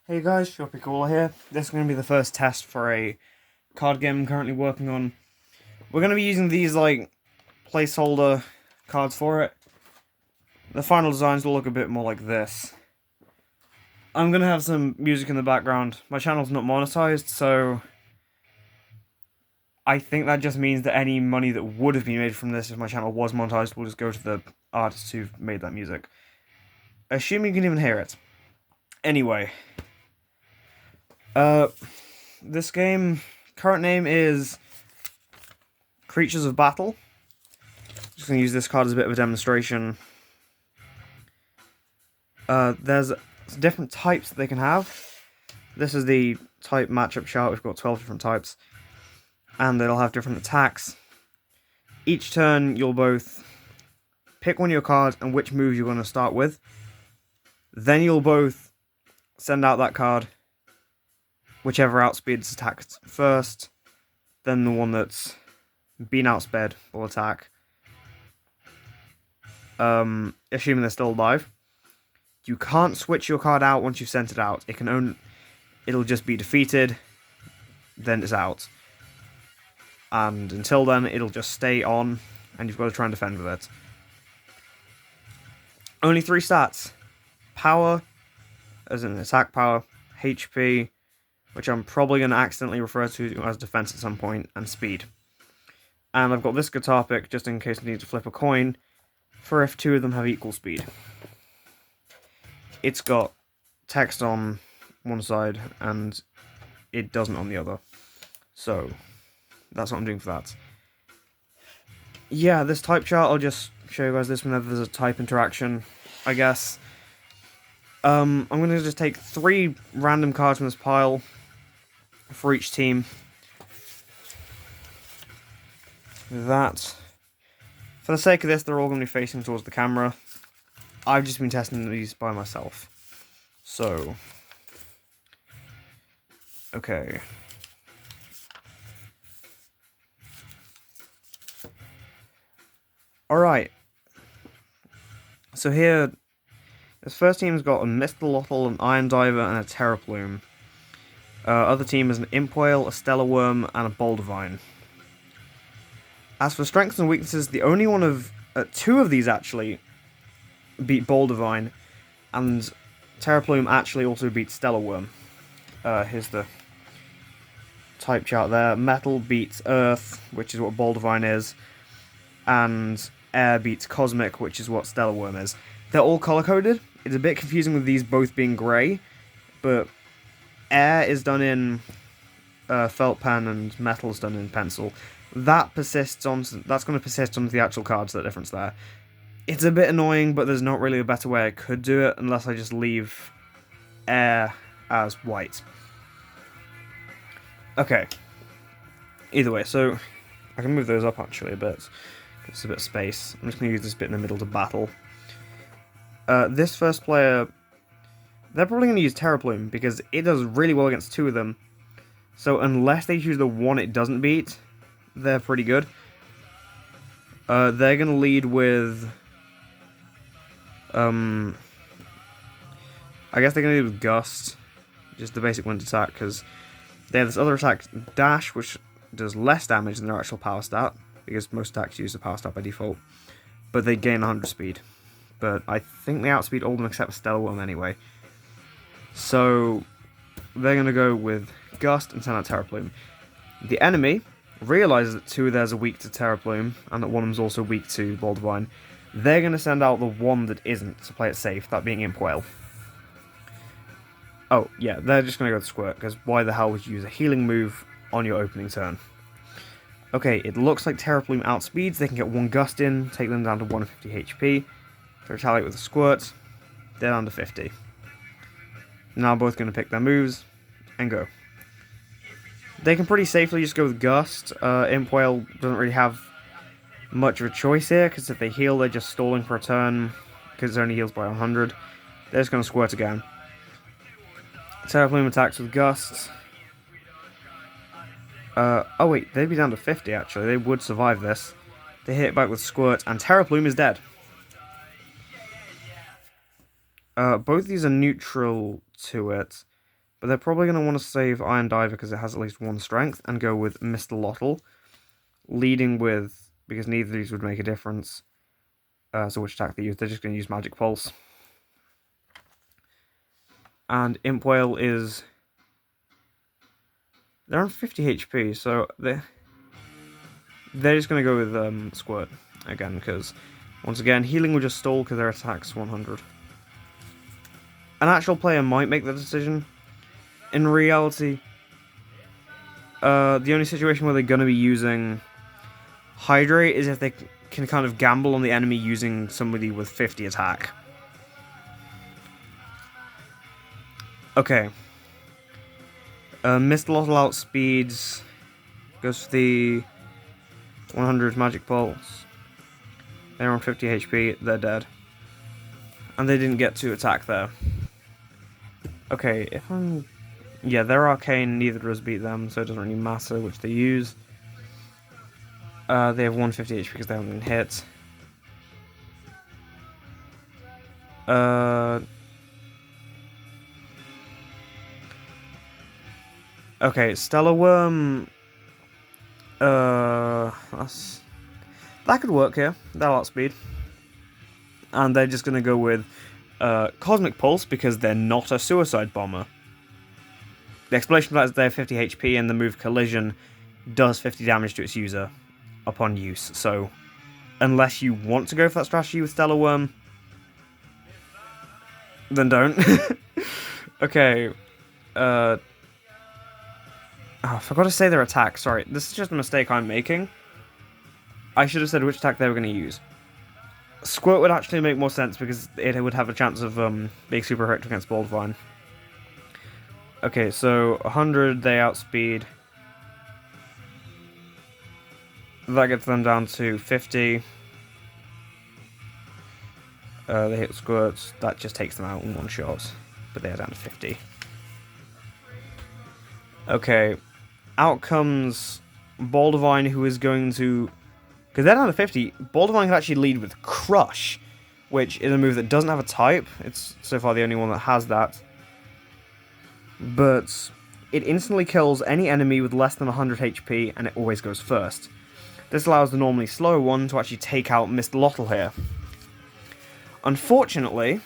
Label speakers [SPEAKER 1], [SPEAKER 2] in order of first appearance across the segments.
[SPEAKER 1] Hey guys, Cool here. This is going to be the first test for a card game I'm currently working on. We're going to be using these, placeholder cards for it. The final designs will look a bit more like this. I'm going to have some music in the background. My channel's not monetized, so I think that just means that any money that would have been made from this if my channel was monetized will just go to the artists who've made that music. Assuming you can even hear it. Anyway. This game, current name is Creatures of Battle. Just going to use this card as a bit of a demonstration. There's different types that they can have. This is the type matchup chart. We've got 12 different types. And they'll have different attacks. Each turn, you'll both pick one of your cards and which move you're going to start with. Then you'll both send out that card. Whichever outspeeds attacks first, then the one that's been outsped will attack. Assuming they're still alive. You can't switch your card out once you've sent it out. It'll just be defeated, then it's out. And until then, it'll just stay on, and you've got to try and defend with it. Only 3 stats. Power, as in attack power, HP, which I'm probably going to accidentally refer to as defense at some point, and speed. And I've got this guitar pick, just in case I need to flip a coin, for if 2 of them have equal speed. It's got text on one side, and it doesn't on the other. So, that's what I'm doing for that. Yeah, this type chart, I'll just show you guys this whenever there's a type interaction, I guess. I'm going to just take 3 random cards from this pile for each team. That. For the sake of this, they're all going to be facing towards the camera. I've just been testing these by myself. So. Okay. Alright. So here, this first team's got a Mistlotl, an Iron Diver, and a Terraplume. Other team is an Impwhale, a Stellar Worm, and a Boldivine. As for strengths and weaknesses, the only one of 2 of these actually beat Boldivine, and Terraplume actually also beat Stellar Worm. Here's the type chart there. Metal beats Earth, which is what Boldivine is, and Air beats Cosmic, which is what Stellar Worm is. They're all color-coded. It's a bit confusing with these both being grey, but Air is done in felt pen and Metal is done in pencil. That's going to persist onto the actual cards, that difference there. It's a bit annoying, but there's not really a better way I could do it unless I just leave Air as white. Okay. Either way, so I can move those up actually a bit. It's a bit of space. I'm just going to use this bit in the middle to battle. This first player, they're probably going to use Terraplume because it does really well against 2 of them. So unless they choose the one it doesn't beat, they're pretty good. They're going to lead with... I guess they're going to lead with Gust. Just the basic wind attack, because they have this other attack, Dash, which does less damage than their actual power stat, because most attacks use the power stat by default. But they gain 100 speed. But I think they outspeed all of them except for Stellar Worm anyway. So they're going to go with Gust and send out Terraplume. The enemy realizes that 2 of theirs are weak to Terraplume, and that one of them's also weak to Boldivine. They're going to send out the one that isn't to play it safe, that being Impwhale. Oh, yeah, they're just going to go with Squirt, because why the hell would you use a healing move on your opening turn? Okay, it looks like Terraplume outspeeds. They can get 1 Gust in, take them down to 150 HP. To retaliate with a Squirt, they're down to 50. Now both going to pick their moves and go. They can pretty safely just go with Gust. Impwhale doesn't really have much of a choice here, because if they heal, they're just stalling for a turn, because it only heals by 100. They're just going to Squirt again. Terraplume attacks with Gust. Oh wait, they'd be down to 50 actually. They would survive this. They hit it back with Squirt, and Terraplume is dead. Both of these are neutral to it. But they're probably going to want to save Iron Diver because it has at least 1 strength, and go with Mr. Lottle, leading with, because neither of these would make a difference, so which attack they use, they're just going to use Magic Pulse. And Imp Whale is... They're on 50 HP, so they're just going to go with Squirt again, because, once again, healing will just stall because their attack's 100. An actual player might make the decision. In reality, the only situation where they're going to be using Hydrate is if they can kind of gamble on the enemy using somebody with 50 attack. Okay. Mr. Lottle outspeeds, goes for the 100 Magic Pulse. They're on 50 HP, they're dead. And they didn't get to attack there. Okay, if I'm... Yeah, they're arcane, neither of us beat them, so it doesn't really matter which they use. They have 150 HP because they haven't been hit. Okay, Stellar Worm... that could work here. They'll outspeed. And they're just going to go with Cosmic Pulse because they're not a Suicide Bomber. The explanation for that is they have 50 HP and the move Collision does 50 damage to its user upon use. So, unless you want to go for that strategy with Stellar Worm, then don't. Okay. Oh, I forgot to say their attack. Sorry, this is just a mistake I'm making. I should have said which attack they were going to use. Squirt would actually make more sense because it would have a chance of being super effective against Baldvine. Okay, so 100 they outspeed. That gets them down to 50. They hit Squirts. That just takes them out in one shot. But they're down to 50. Okay. Out comes Baldvine, who is going to... Because they're down to 50, Baldvine can actually lead with Crush, which is a move that doesn't have a type. It's so far the only one that has that. But it instantly kills any enemy with less than 100 HP, and it always goes first. This allows the normally slow one to actually take out Mr. Lottle here. Unfortunately,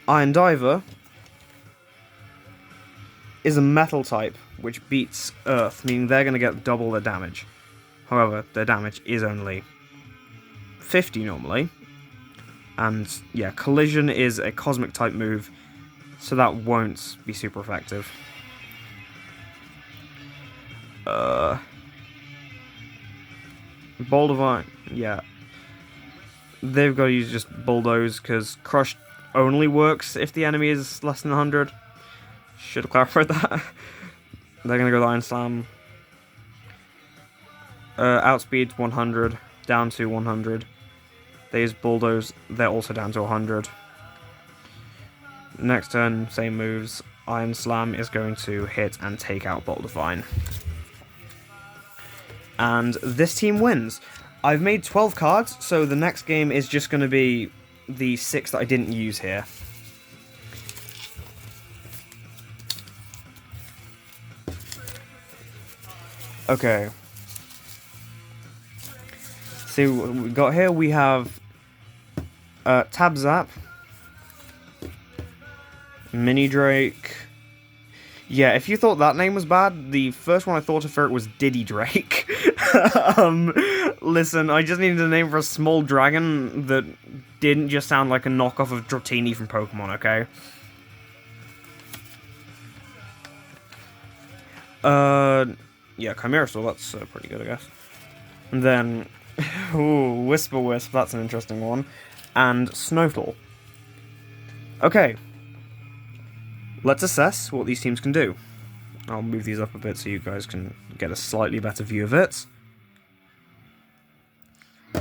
[SPEAKER 1] Iron Diver is a metal type, which beats Earth, meaning they're going to get double their damage. However, their damage is only 50 normally. And yeah, Collision is a cosmic type move, so that won't be super effective. Baldvine, yeah. They've got to use just Bulldoze, because Crush only works if the enemy is less than 100. Should have clarified that. They're going to go with Iron Slam. Outspeed 100, down to 100. They use Bulldoze, they're also down to 100. Next turn, same moves. Iron Slam is going to hit and take out Baldvine. And this team wins. I've made 12 cards, so the next game is just going to be the 6 that I didn't use here. Okay. See what we got here. We have Tab Zap, Mini Drake. Yeah, if you thought that name was bad, the first one I thought of for it was Diddy Drake. Listen, I just needed a name for a small dragon that didn't just sound like a knockoff of Dratini from Pokémon, okay? Yeah, Chimera Soul, that's pretty good, I guess. And then, ooh, Whisper Wisp, that's an interesting one. And Snowfall. Okay. Let's assess what these teams can do. I'll move these up a bit so you guys can get a slightly better view of it.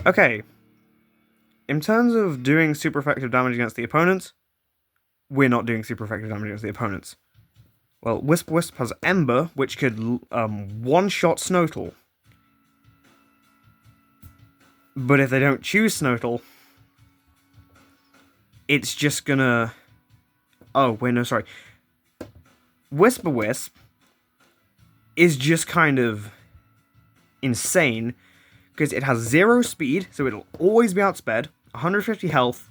[SPEAKER 1] Okay. In terms of doing super effective damage against the opponent, we're not doing super effective damage against the opponents. Well, Whisper Wisp has Ember, which could one-shot Snowtall. But if they don't choose Snowtall, it's just gonna... Oh, wait, no, sorry. Whisper-Wisp is just kind of insane, because it has 0 speed, so it'll always be outsped, 150 health,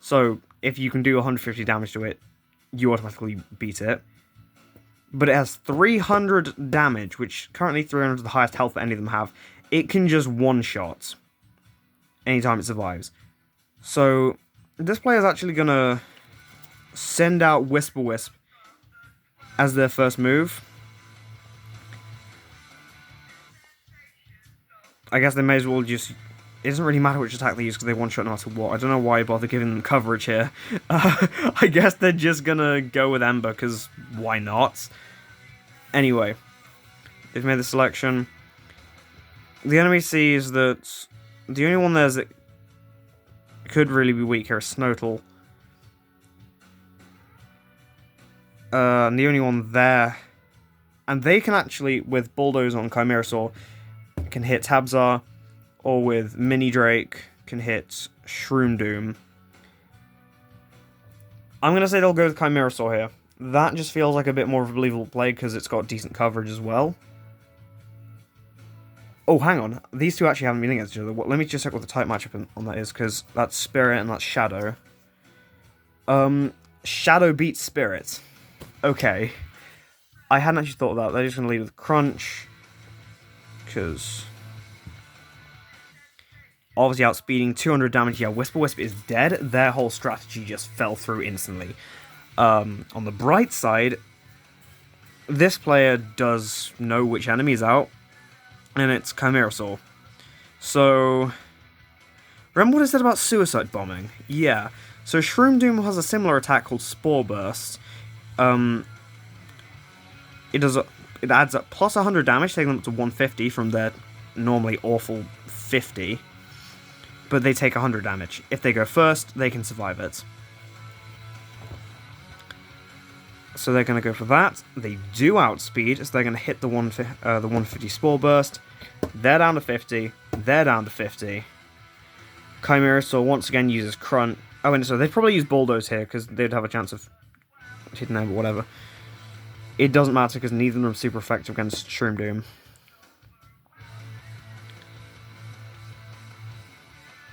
[SPEAKER 1] so if you can do 150 damage to it, you automatically beat it. But it has 300 damage, which currently 300 is the highest health that any of them have. It can just one-shot anytime it survives. So this player is actually going to send out Whisper-Wisp as their first move. I guess they may as well just... It doesn't really matter which attack they use because they one-shot no matter what. I don't know why I bother giving them coverage here. I guess they're just gonna go with Ember, because why not? Anyway, they've made the selection. The enemy sees that the only one there that could really be weak here is Snotle. And the only one there... And they can actually, with Bulldoze on Chimerasaur, can hit Tabzar, or with Mini Drake, can hit Shroom Doom. I'm going to say they'll go with Chimerasaur here. That just feels like a bit more of a believable play because it's got decent coverage as well. Oh, hang on. These two actually haven't been against each other. Let me just check what the type matchup on that is, because that's Spirit and that's Shadow. Shadow beats Spirit. Okay. I hadn't actually thought of that. They're just going to lead with Crunch, because... Obviously outspeeding, 200 damage, yeah, Whisper-Wisp is dead. Their whole strategy just fell through instantly. On the bright side, this player does know which enemy is out, and it's Chimerasaur. So, remember what I said about suicide bombing? Yeah, so Shroom Doom has a similar attack called Spore Burst. It adds up plus 100 damage, taking them up to 150 from their normally awful 50. But they take 100 damage. If they go first, they can survive it. So they're going to go for that. They do outspeed, so they're going to hit the 150 Spore Burst. They're down to 50. They're down to 50. Chimerasaur once again uses Crunch. Oh, and so they'd probably use Bulldoze here, because they'd have a chance of hitting them, but whatever. It doesn't matter, because neither of them are super effective against Shroom Doom.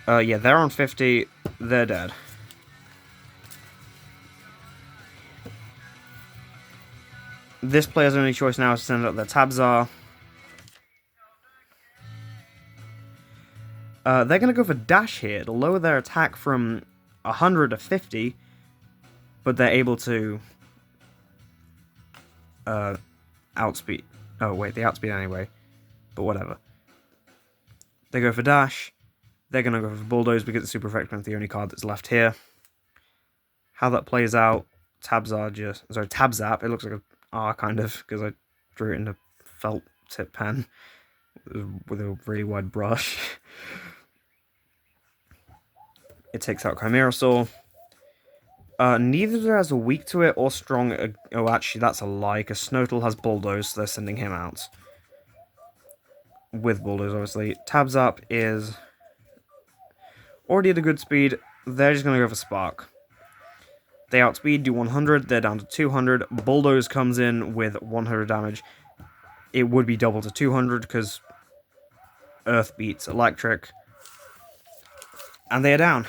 [SPEAKER 1] Yeah, they're on 50. They're dead. This player's only choice now is to send out their Tabzar. They're going to go for Dash here to lower their attack from 100 to 50, but they're able to outspeed. Oh, wait, they outspeed anyway, but whatever. They go for Dash. They're going to go for Bulldoze because it's super effective and the only card that's left here. How that plays out, Tabzap, it looks like a R kind of, because I drew it in a felt tip pen with a really wide brush. It takes out Chimerasaur. Neither has a weak to it or strong. Oh, actually, that's a lie, because Snotle has Bulldoze, so they're sending him out. With Bulldoze, obviously. Tabzap is already at a good speed. They're just going to go for Spark. They outspeed, do 100, they're down to 200. Bulldoze comes in with 100 damage. It would be double to 200, because Earth beats Electric. And they are down.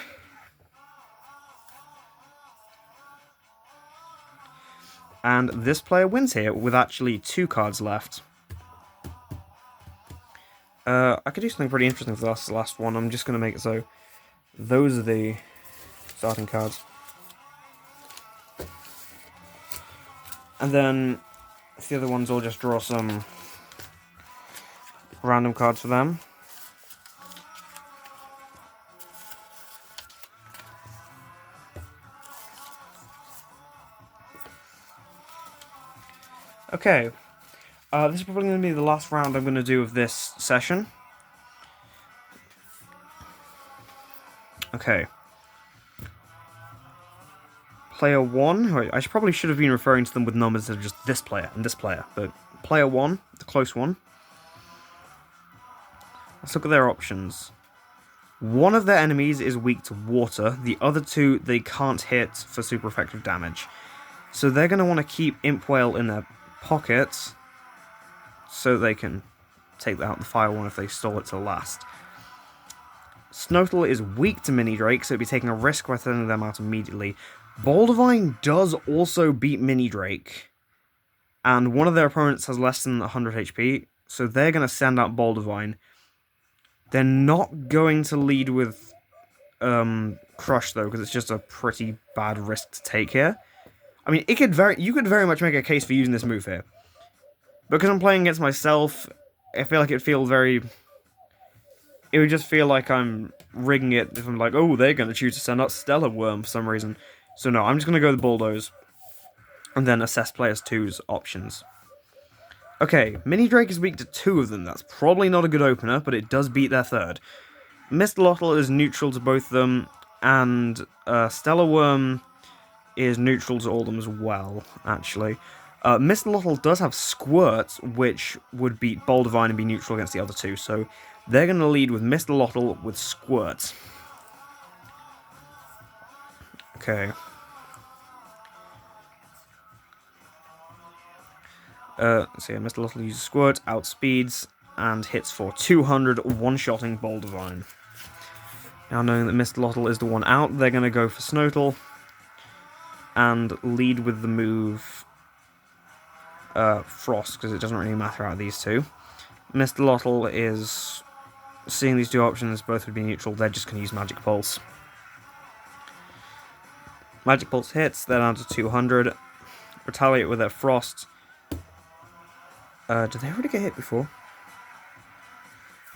[SPEAKER 1] And this player wins here with actually 2 cards left. I could do something pretty interesting for this last one. I'm just going to make it so those are the starting cards. And then the other ones, I'll just draw some random cards for them. Okay, this is probably going to be the last round I'm going to do of this session. Okay. Player 1, I probably should have been referring to them with numbers instead of just this player and this player, but player 1, the close one. Let's look at their options. One of their enemies is weak to water, the other 2 they can't hit for super effective damage. So they're going to want to keep Imp Whale in their pockets so they can take out the fire one if they stole it to last. Snotal is weak to Mini Drake, so it'd be taking a risk by throwing them out immediately. Boldivine does also beat Mini Drake, and one of their opponents has less than 100 HP, so they're going to send out Boldivine. They're not going to lead with Crush, though, because it's just a pretty bad risk to take here. I mean, you could very much make a case for using this move here. Because I'm playing against myself, I feel like it would just feel like I'm rigging it if I'm like, oh, they're going to choose to send out Stellar Worm for some reason. So no, I'm just going to go with Bulldoze, and then assess players 2's options. Okay, Mini Drake is weak to 2 of them. That's probably not a good opener, but it does beat their third. Mistlotl is neutral to both of them, and Stellar Worm is neutral to all of them as well, actually. Mistlotl does have Squirt, which would beat Boldivine and be neutral against the other two, so they're going to lead with Mistlotl with Squirt. Okay. So yeah, Mistlotl uses Squirt, outspeeds, and hits for 200, one-shotting Boldivine. Now knowing that Mistlotl is the one out, they're going to go for Snotal and lead with the move Frost, because it doesn't really matter out of these two. Mistlotl is seeing these two options, both would be neutral, they're just going to use Magic Pulse. Magic Pulse hits, they're down to 200. Retaliate with their Frost. Did they already get hit before?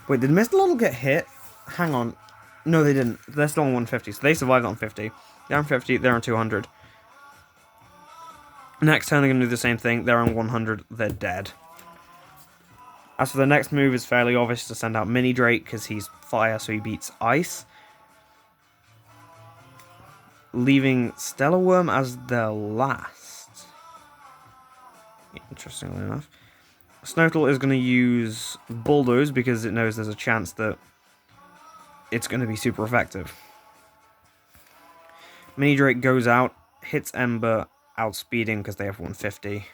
[SPEAKER 1] Wait, did Mistlotl get hit? Hang on. No, they didn't. They're still on 150, so they survived on 50. They're on 50, they're on 200. Next turn, they're going to do the same thing. They're on 100, they're dead. As for the next move, it's fairly obvious to send out Mini Drake, because he's fire, so he beats ice. Leaving Stellar Worm as their last. Interestingly enough. Snotal is going to use Bulldoze, because it knows there's a chance that it's going to be super effective. Mini Drake goes out, hits Ember, outspeeding because they have 150.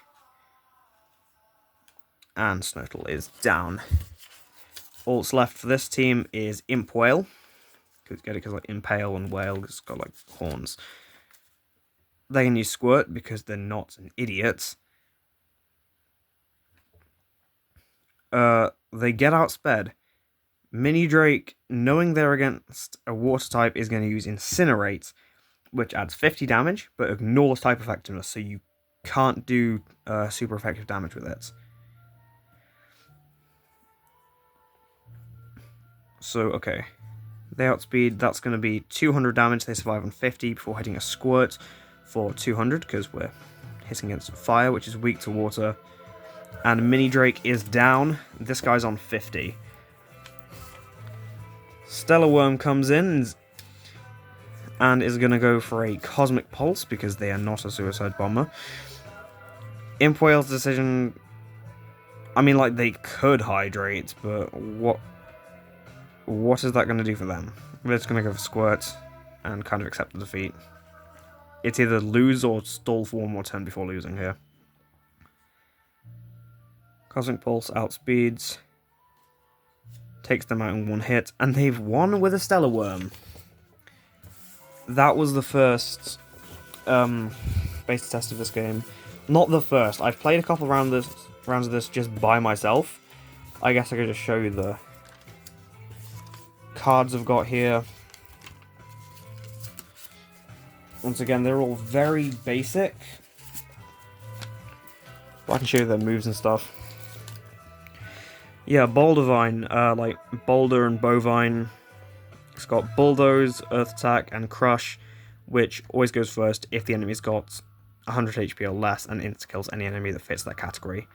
[SPEAKER 1] And Snotal is down. All that's left for this team is Imp Whale. Because like Impale and Whale, it's got like horns. They can use Squirt because they're not an idiot. They get outsped. Mini Drake, knowing they're against a water type, is going to use Incinerate, which adds 50 damage, but ignores type effectiveness, so you can't do super effective damage with it. So, okay. They outspeed, that's going to be 200 damage, they survive on 50 before hitting a Squirt for 200, because we're hitting against fire, which is weak to water. And Mini Drake is down, this guy's on 50. Stellar Worm comes in and is going to go for a Cosmic Pulse, because they are not a Suicide Bomber. Imp Whale's decision, I mean, like, they could Hydrate, but what is that going to do for them? They're just going to go for Squirt and kind of accept the defeat. It's either lose or stall for one more turn before losing here. Cosmic Pulse outspeeds, takes them out in one hit, and they've won with a Stellar Worm. That was the first beta test of this game. Not the first. I've played a couple rounds of this just by myself. I guess I could just show you the cards I've got here. Once again, they're all very basic. But I can show you their moves and stuff. Yeah, Boldivine, like Boulder and Bovine. It's got Bulldoze, Earth Attack, and Crush, which always goes first if the enemy's got 100 HP or less, and insta-kills any enemy that fits that category.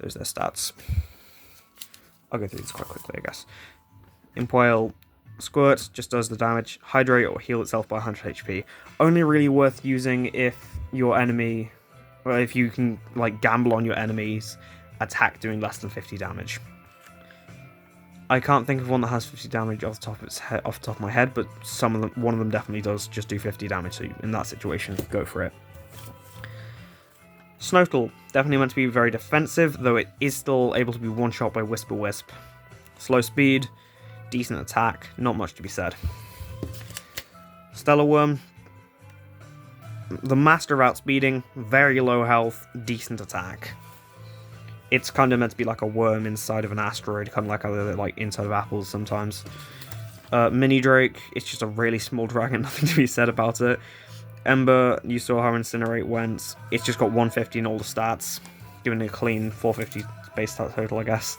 [SPEAKER 1] Those are their stats. I'll go through these quite quickly, I guess. Imp Whale, Squirt, just does the damage. Hydrate or heal itself by 100 HP. Only really worth using if your enemy, well, if you can like gamble on your enemy's attack doing less than 50 damage. I can't think of one that has 50 damage off the top of my head, but one of them definitely does just do 50 damage, so in that situation, go for it. Snortle, definitely meant to be very defensive, though it is still able to be one-shot by Whisper-Wisp. Slow speed, decent attack, not much to be said. Stellar Worm, the master of outspeeding, very low health, decent attack. It's kind of meant to be like a worm inside of an asteroid, kind of like how they're like inside of apples sometimes. Mini Drake, it's just a really small dragon, nothing to be said about it. Ember, you saw how Incinerate went. It's just got 150 in all the stats, giving it a clean 450 base stat total, I guess.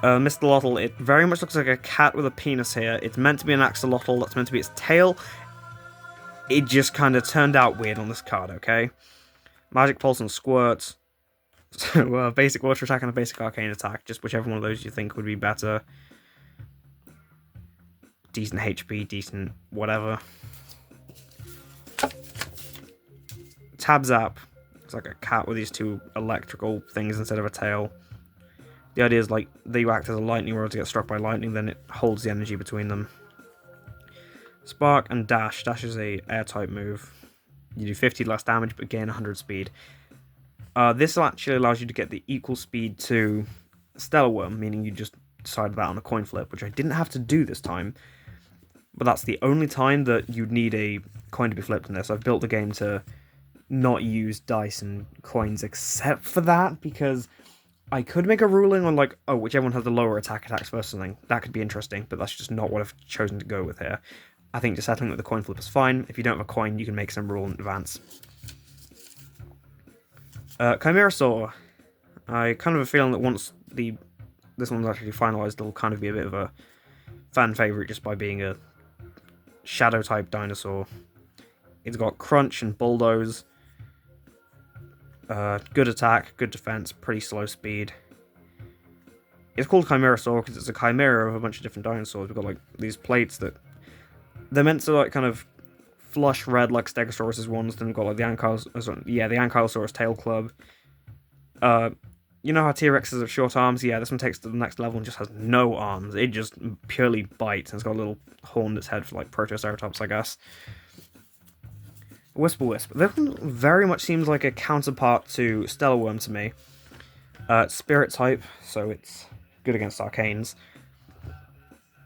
[SPEAKER 1] Mr. Lottle, it very much looks like a cat with a penis here. It's meant to be an axolotl, that's meant to be its tail. It just kind of turned out weird on this card, okay? Magic Pulse and Squirt. So, basic water attack and a basic arcane attack, just whichever one of those you think would be better. Decent HP, decent whatever. Tab Zap. It's like a cat with these two electrical things instead of a tail. The idea is like they act as a lightning rod to get struck by lightning, then it holds the energy between them. Spark and Dash. Dash is a air type move. You do 50 less damage but gain 100 speed. This actually allows you to get the equal speed to Stellar Worm, meaning you just decided that on a coin flip, which I didn't have to do this time. But that's the only time that you'd need a coin to be flipped in this. I've built the game to not use dice and coins except for that, because I could make a ruling on like, oh, whichever one has the lower attacks first or something. That could be interesting, but that's just not what I've chosen to go with here. I think just settling with the coin flip is fine. If you don't have a coin, you can make some rule in advance. Chimerasaur. I kind of have a feeling that once this one's actually finalised, it'll kind of be a bit of a fan favourite just by being a shadow-type dinosaur. It's got Crunch and Bulldoze. Good attack, good defense, pretty slow speed. It's called Chimerasaur because it's a chimera of a bunch of different dinosaurs. We've got like these plates that they're meant to like kind of flush red like Stegosaurus's ones. Then we've got like the Ankylosaurus tail club. You know how T-Rexes have short arms? Yeah, this one takes it to the next level and just has no arms. It just purely bites, and it's got a little horn that's head for like Protoceratops, I guess. Whisper-Wisp. This one very much seems like a counterpart to Stellar Worm to me. Spirit type, so it's good against arcanes.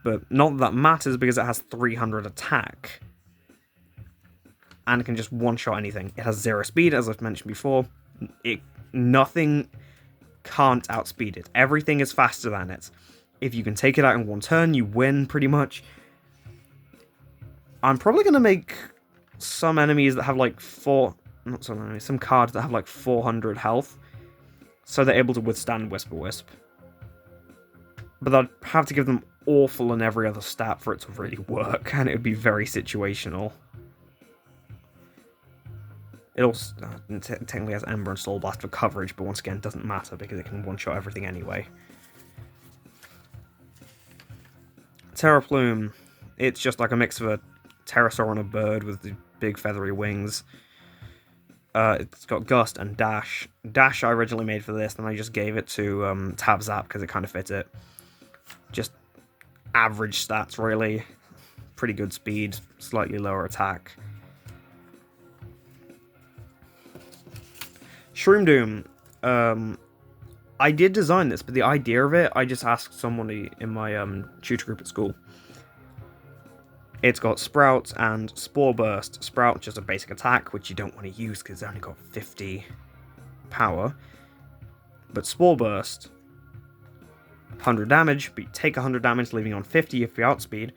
[SPEAKER 1] But not that matters because it has 300 attack. And it can just one-shot anything. It has 0 speed, as I've mentioned before. Nothing can't outspeed it. Everything is faster than it. If you can take it out in one turn, you win, pretty much. I'm probably going to make some enemies that have like some cards that have like 400 health, so they're able to withstand Whisper-Wisp. But I'd have to give them awful and every other stat for it to really work, and it would be very situational. It also technically has Ember and Soul Blast for coverage, but once again, doesn't matter because it can one-shot everything anyway. Terra Plume. It's just like a mix of a pterosaur and a bird with the big feathery wings. It's got Gust and Dash. Dash I originally made for this, and I just gave it to Tab Zap because it kind of fit it. Just average stats, really. Pretty good speed, slightly lower attack. Shroom Doom. I did design this, but the idea of it, I just asked someone in my tutor group at school. It's got Sprout and Spore Burst. Sprout, just a basic attack, which you don't want to use because it's only got 50 power. But Spore Burst, 100 damage, but you take 100 damage, leaving on 50 if you outspeed.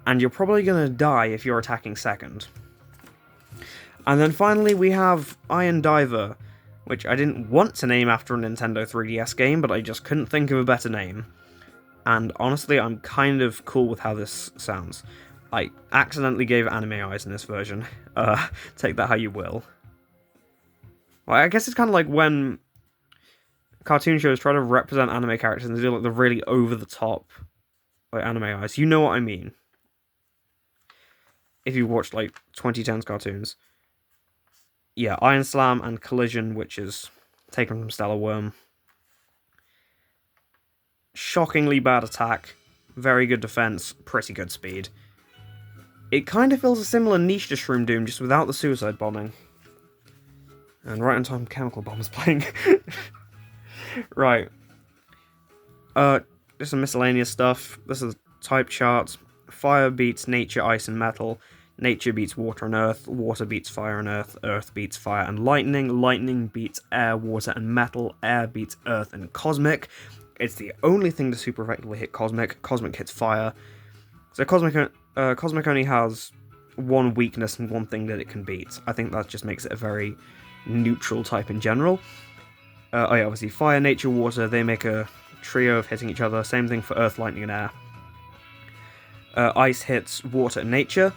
[SPEAKER 1] And you're probably going to die if you're attacking second. And then finally we have Iron Diver, which I didn't want to name after a Nintendo 3DS game, but I just couldn't think of a better name. And honestly, I'm kind of cool with how this sounds. I accidentally gave it anime eyes in this version. Take that how you will. Well, I guess it's kind of like when cartoon shows try to represent anime characters and they do like the really over-the-top like anime eyes. You know what I mean. If you watched like 2010s cartoons. Yeah, Iron Slam and Collision, which is taken from Stellar Worm. Shockingly bad attack, very good defense, pretty good speed. It kind of fills a similar niche to Shroom Doom, just without the suicide bombing. And right on time, Chemical Bomb's playing. Right. Just some miscellaneous stuff. This is type charts. Fire beats nature, ice, and metal. Nature beats water and earth. Water beats fire and earth. Earth beats fire and lightning. Lightning beats air, water, and metal. Air beats earth and cosmic. It's the only thing to super effectively hit cosmic. Cosmic hits fire. So cosmic only has one weakness and one thing that it can beat. I think that just makes it a very neutral type in general. Oh yeah, obviously fire, nature, water, they make a trio of hitting each other. Same thing for earth, lightning, and air. Ice hits water and nature.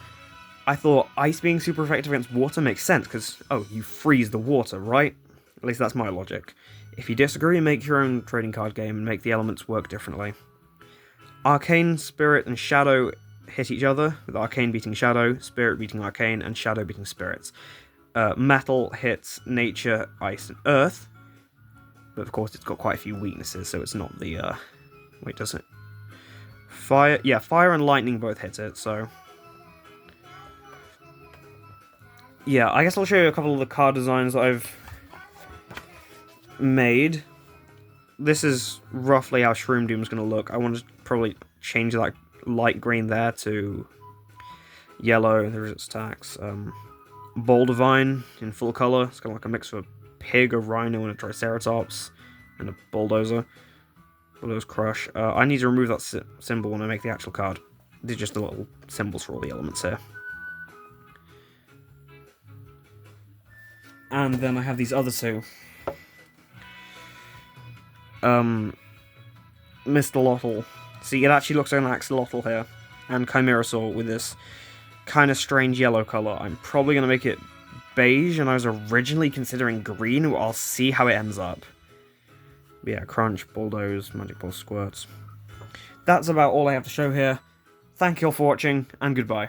[SPEAKER 1] I thought ice being super effective against water makes sense, because, oh, you freeze the water, right? At least that's my logic. If you disagree, make your own trading card game and make the elements work differently. Arcane, Spirit, and Shadow hit each other, with Arcane beating Shadow, Spirit beating Arcane, and Shadow beating Spirits. Metal hits Nature, Ice, and Earth. But of course it's got quite a few weaknesses, so it's not the, wait, does it? Fire, yeah, Fire and Lightning both hit it, so... Yeah, I guess I'll show you a couple of the card designs that I've made. This is roughly how Shroom Doom's going to look. I want to probably change that light green there to yellow. There's its attacks. Bouldervine in full color. It's kind of like a mix of a pig, a rhino, and a triceratops, and a bulldozer. Bulldoze Crush. I need to remove that symbol when I make the actual card. These are just the little symbols for all the elements here. And then I have these other two. Mr. Lottle. See, it actually looks like an axolotl here. And Chimerasaur with this kind of strange yellow colour. I'm probably going to make it beige, and I was originally considering green. I'll see how it ends up. But yeah, Crunch, Bulldoze, Magic Ball, Squirts. That's about all I have to show here. Thank you all for watching, and goodbye.